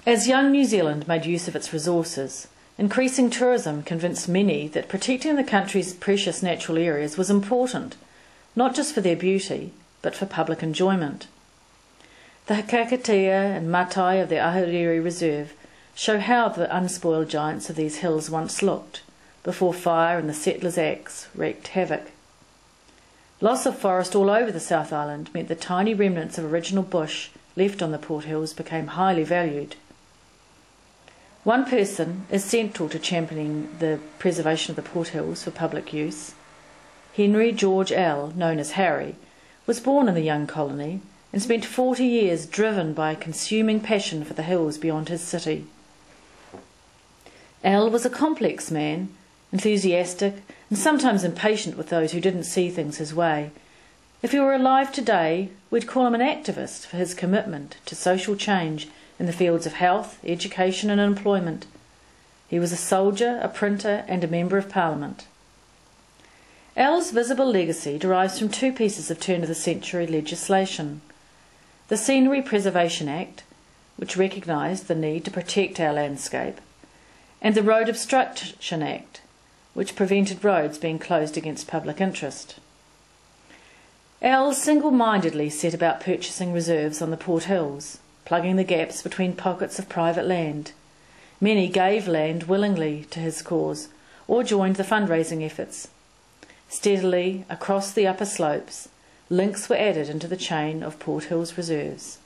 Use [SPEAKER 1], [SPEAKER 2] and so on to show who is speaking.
[SPEAKER 1] As young New Zealand made use of its resources, increasing tourism convinced many that protecting the country's precious natural areas was important, not just for their beauty, but for public enjoyment. The Hakatea and Matai of the Ahuriri Reserve show how the unspoiled giants of these hills once looked, before fire and the settler's axe wreaked havoc. Loss of forest all over the South Island meant the tiny remnants of original bush left on the Port Hills became highly valued. One person is central to championing the preservation of the Port Hills for public use. Henry George Ell, known as Harry, was born in the young colony and spent 40 years driven by a consuming passion for the hills beyond his city. Ell was a complex man, enthusiastic and sometimes impatient with those who didn't see things his way. If he were alive today, we'd call him an activist for his commitment to social change in the fields of health, education and employment. He was a soldier, a printer and a member of Parliament. Ell's visible legacy derives from two pieces of turn-of-the-century legislation. The Scenery Preservation Act, which recognised the need to protect our landscape, and the Road Obstruction Act, which prevented roads being closed against public interest. Ell single-mindedly set about purchasing reserves on the Port Hills, plugging the gaps between pockets of private land. Many gave land willingly to his cause or joined the fundraising efforts. Steadily, across the upper slopes, links were added into the chain of Port Hills reserves.